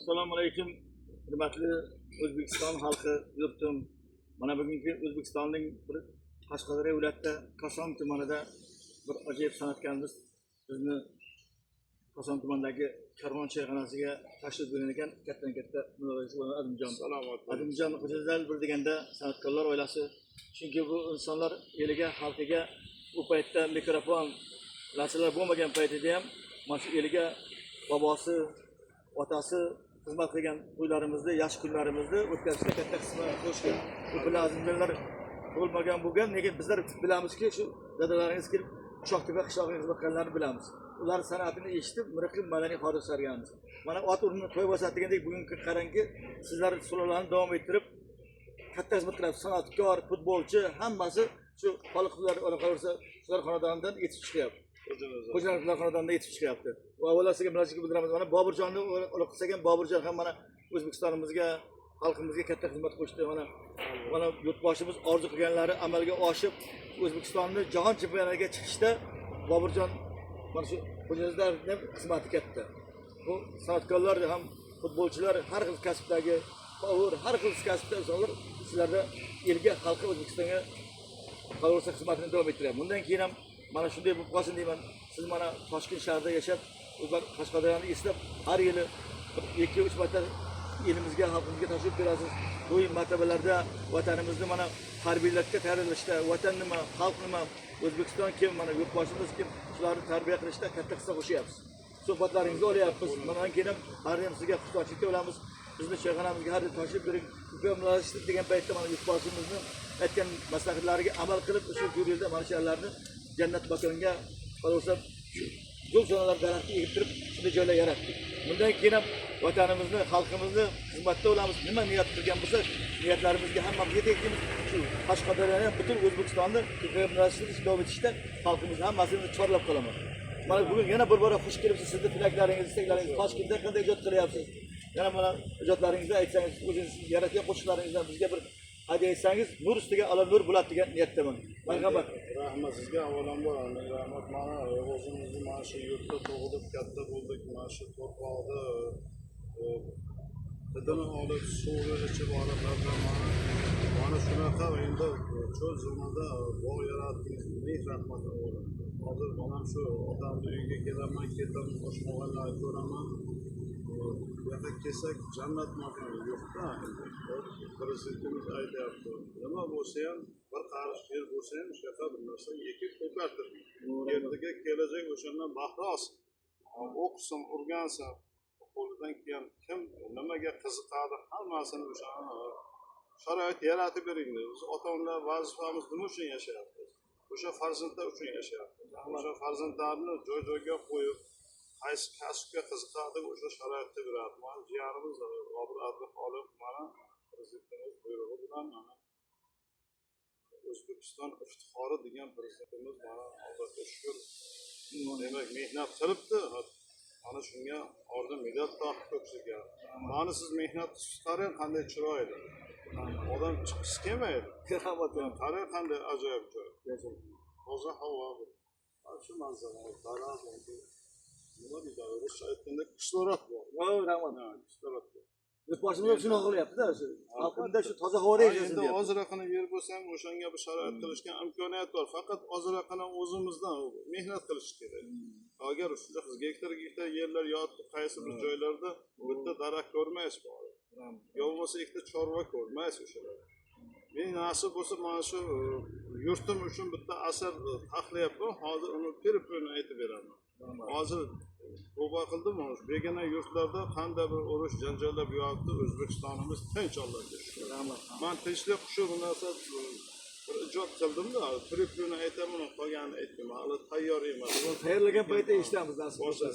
Assalomu alaykum, hurmatli O'zbekiston xalqi, yurtim. Mana bugungi O'zbekistonning bir Qashqadaryo viloyatida Koson tumanida bir ajoyib san'atkorimiz bizni Koson tumanidagi Karvon choyxonasiga tashrif buyurgan ekan. Katta Adimjon. Salomat. Adimjon Xo'jazal bir deganda san'atkorlar oilasi. Chunki bu insonlar eliga, xalqiga bu paytda mikrofon narsalar bo'lmagan paytida ham mana shu eliga bobosi, otasi xizmat qilgan to'ylarimizni, yaxshi kunlarimizni o'tkazishga katta qismi qo'shgan. Bu bilazimlar bo'lmagan bo'lgan, lekin bizlar bilamizki, shu dadalaringiz kelib Shoxtepa qishlog'iga xizmat qilganlarni bilamiz. Ular san'atini eshitib, miriqib madaniy xodim sarganmiz. Mana ot o'rnini qo'yib bosadi degandek, bugungi qarangki, sizlar sulolani davom ettirib katta xizmat qilyapsiz. San'atkor, futbolchi, hammasi shu xalqlar qolaversa, shular xonadonidan yetib chiqyapti. Xo'jaliklar xonadonidan yetib chiqyapti. Va avvalasiga munosabat bildiramiz. Mana Boburjonni uloq qilsak ham Boburjon ham mana O'zbekistonimizga, xalqimizga katta xizmat qo'shdi. Mana yurtboshimiz orzu qilganlari amalga oshib, O'zbekistonni jahon chempionatiga chiqishda Boburjon mana shu Xo'jaliklarning xizmati katta. Bu san'atkorlar ham, futbolchilar, har xil kasbdagi, har xil kasbda insonlar sizlarda elga, xalqqa, O'zbekistonga qolaversa xizmatini davom ettiryapti. Bundan keyin ham mana shunday bo'lib qolsin deyman. Siz mana Toshkent shahrida yashab, Qashqadaryoni eslab, har yili 2-3 marta elimizga, xalqimizga tashrif berasiz. To'y martabalarda vatanimizni mana tarbiyalashga tayyorlashda, vatan nima, xalq nima, O'zbekiston kim, mana yurtboshimiz kim, shularni tarbiya qilishda katta hissa qo'shyapsiz. Suhbatlaringizni olyapmiz. Bundan keyin ham har doim sizga xushtorchilikda bo'lamiz. Bizni choyxonamizga har doim tashrif bering. Ko'paytirishlik degan paytda mana yurtboshimizni aytgan maslahatlariga amal qilib, shu yo'lda mana shu yerlarni jannat makonga qolaversa yo'l so'nalar daraxtni ektirib shunday joylar yaratdik. Bundan keyin ham vatanimizni, xalqimizni xizmatda bo'lamiz. Nima niyat qilgan bo'lsak, niyatlarimizga hammamizga tegishimiz shu Qashqadaryoni, butun O'zbekistonni ko'paytirishda davom etishda xalqimizni hammasini chorlab qolaman. Mana bugun yana bir bora xush kelibsiz. Sizni tilaklaringiz, istaklaringiz, Toshkentda qanday ijod qilyapsiz? Yana mana ijodlaringizni aytsangiz, o'zingiz yaratgan qo'shiqlaringizdan bizga bir hadya etsangiz, nur ustiga ala nur bo'ladi degan niyatdaman. Marhamat. Rahmat sizga avvalambor, rahmat. Mana o'zimizni mana shu yurtda tug'ilib katta bo'ldik, mana shu torpaqda hidini olib, suvni ichib oliblardan mana shunaqa endi cho'l zonada bog' yaratdingiz. Ming rahmat avvalambor. Hozir mana shu otamni uyiga kelaman, ketaman, qo'shmoqlarni ko'raman. Bu yerga kelsak jannat makoni yo'q-da. Prezidentimiz aytyapti, nima bo'lsa ham bir qarish yer bo'lsa ham shu yerda bir narsa ekib ko'kartirib, ertaga kelajak o'shandan bahra olsin. O'qisin, o'rgansin, qo'lidan kelgan kim nimaga qiziqadi, hammasini o'sha sharoit yaratib bering. Biz ota-onalar vazifamiz nima uchun yashayapmiz? O'sha farzandlar uchun yashayapmiz. O'sha farzandlarni joy-joyga qo'yib, qaysi kasbga qiziqadi, o'sha sharoitda beradi. Mana jiyanimiz Obid olib, mana prezidentimiz buyrug'i bilan mana O'zbekiston iftixori degan prezidentimiz mana Allohga shukr, demak mehnat qilibdi. Mana shunga orden medal taqib ko'ksiga. Mana siz mehnat qilib qanday chiroyli. Odam chiqib kelmaydi. Qarang qanday ajoyib joy. Toza havo. Shu manzara, daraxt, nima deydi, ruscha aytganda kislorat bor. Rahmat. Kislorat bor. Yurtboshimiz shuni qilyapti-da, shu xalqimizda shu toza havoda yashaysin. Endi ozroqina yer bo'lsa ham o'shanga bir sharoit qilishga imkoniyat bor. Faqat ozroqina o'zimizdan mehnat qilish kerak. Agar shunday gektar yerlar yoki qaysi bir joylarda bitta daraxt ko'rmaysiz bor. Yo bo'lmasa ikkita chorva ko'rmaysiz o'shalar. Men nasib bo'lsa mana shu yurtim uchun bitta asar taxliyapman. Hozir uni peripini aytib beraman. Hozir tavba qildim, begona yurtlarda qanday bir urush janjallar bo'lyapti, O'zbekistonimiz tinch Allohga shukr. Men tinchlik shu narsa bir ijod qildim-da, peripini aytaman, qolganini aytmayman. Hali tayyor emas. Tayyorlagan paytda eshitamiz nasib bo'lsa.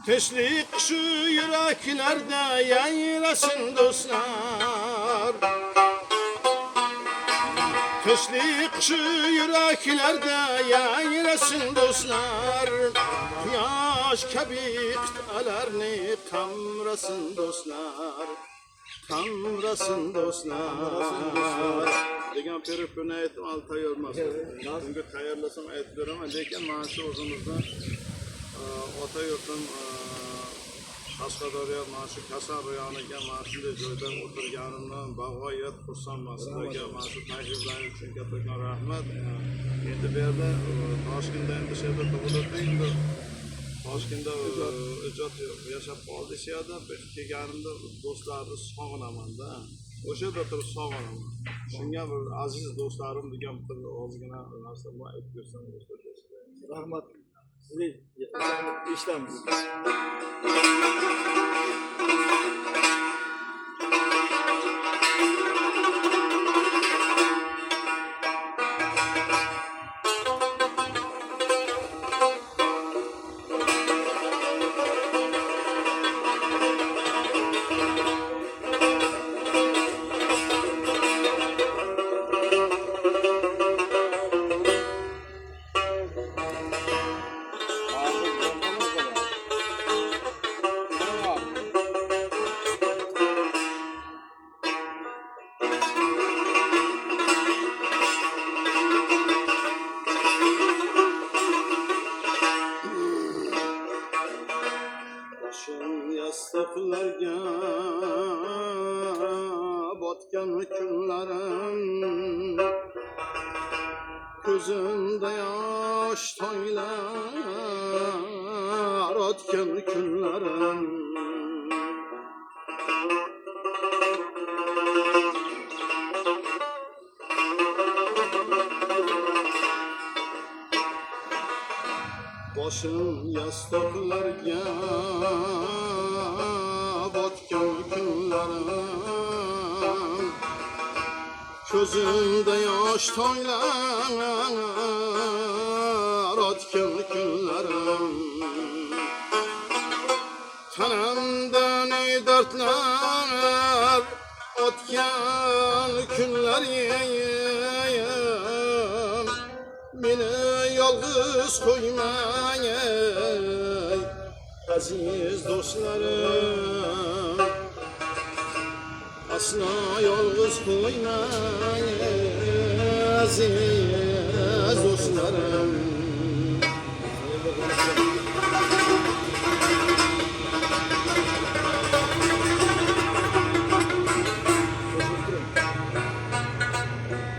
Tinchlik shu yuraklarda yangrasin do'stlar. Tinchlik shu yuraklarda yangrasin do'stlar. Quyosh kabi qit'alarni qamrasin do'stlar. Qamrasin do'stlar. degan peripini aytdim, hali tayyor emas. Bunga tayyorlasam aytib beraman, lekin mana shu o'zimizdan ota yurtim Qashqadaryo, mana shu Koson rayoniga mana shunday joyda o'tirganimdan bag'oyat xursandman. Sizlarga mana shu takliflaringiz uchun kattakon rahmat. Endi bu yerda Toshkentda endi shu yerda tug'ilib, endi Toshkentda ijod yashab qoldi deyishadi. Kelganimda do'stlarni sog'inaman-da. O'sha yerda turib sog'inaman. Shunga bir aziz do'stlarim degan bir ozgina narsamni aytib bersam do'stlar. Rahmat. Sizni eshitamiz. Yastıklarga botgan kunlarim, ko'zimda yosh toylar otgan kunlarim. Boshim yastıklarga botgan kunlarim, ko'zimda yosh toylar otgan kunlarim. Tanamda ne dertler otgan kunlarim, meni yalnız koymayın aziz dostlarım. Asla yalnız koymayın aziz dostlarım.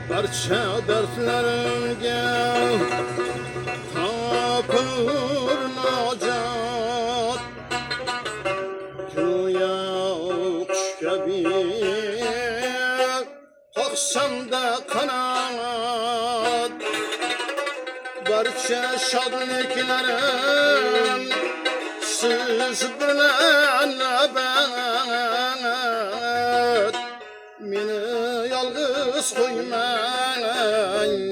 Barcha dertlerimge tapır najat, güya kuş gibi kalksam da kanat. Barcha şadlıklarım siz bilen abad, meni yalnız koymayın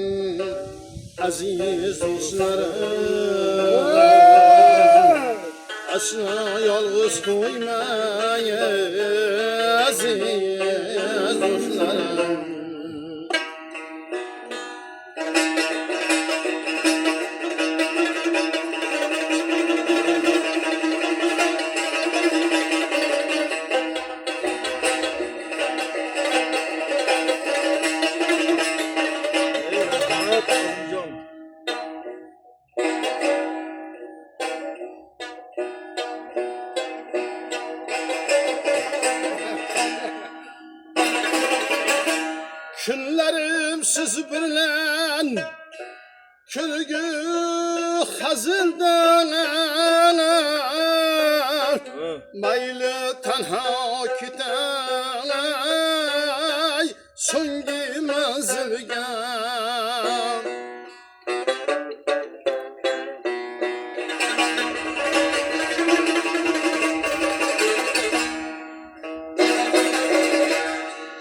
aziz dostlarım. Asla yalnız koymayın aziz dostlarım. Günlerim siz bilen külgü hazıldan, mayli tanha kitay so'nggi manzilga.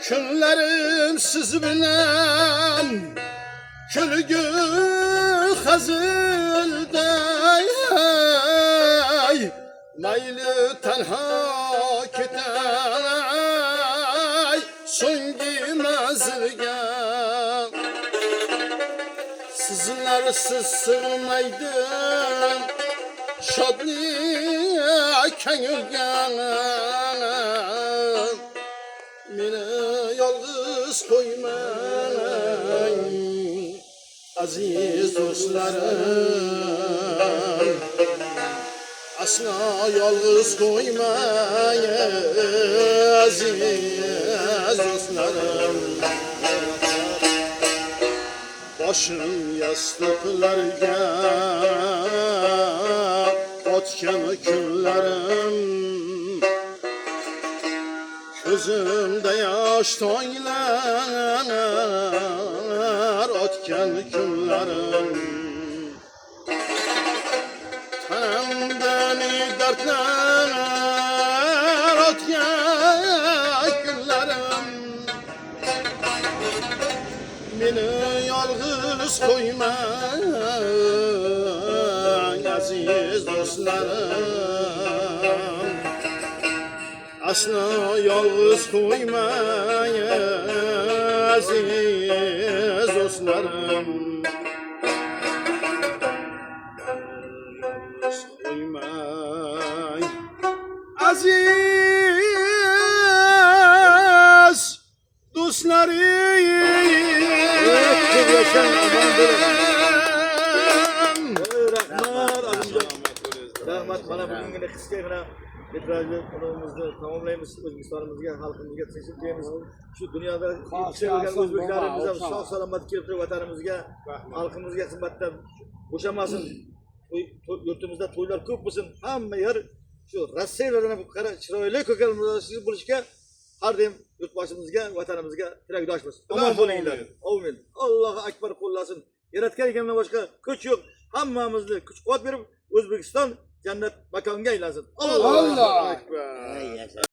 Günlerim siz bilen külgü hazılday, mayli tanha ketay so'nggi manzilga. Sizlarsiz sığmaydim şodlik ko'ngilga. Meni yalnız koyma aziz do'stlarim, aslo yolg'iz qo'ymang aziz do'stlarim. Boshim yostiqlarga botgan kunlarim, ko'zimda yosh toylar otgan kunlarim, tanamda ne dardlar otgan kunlarim. Meni yolg'iz qo'ymang aziz do'stlarim, aslo yolg'iz qo'ymang aziz do'stlarim. Yolg'iz qo'ymang aziz do'stlarim. Rahmat, mana bugünkü qisqagina metrajli filmimizni tamomlaymiz. O'zbekistonimizga, xalqimizga tinchlik tilaymiz. Shu dunyoda yetishgan o'zbeklarimiz ham sog' salomat kelib turib vatanimizga, xalqimizga xizmatda bo'shamasin. Yurtimizda to'ylar ko'p bo'lsin. Hamma yer shu Rossiyadan qara chiroyli ko'kalmasiz bo'lishga har doim yurtboshimizga, vatanimizga tilakdoshmiz. Omon bo'linglar. Amin. Allohu akbar qo'llasin. Yaratgan ekandan boshqa kuch yo'q. Hammamizni kuch-quvvat berib O'zbekiston jannat makonga aylansin. Allohu akbar.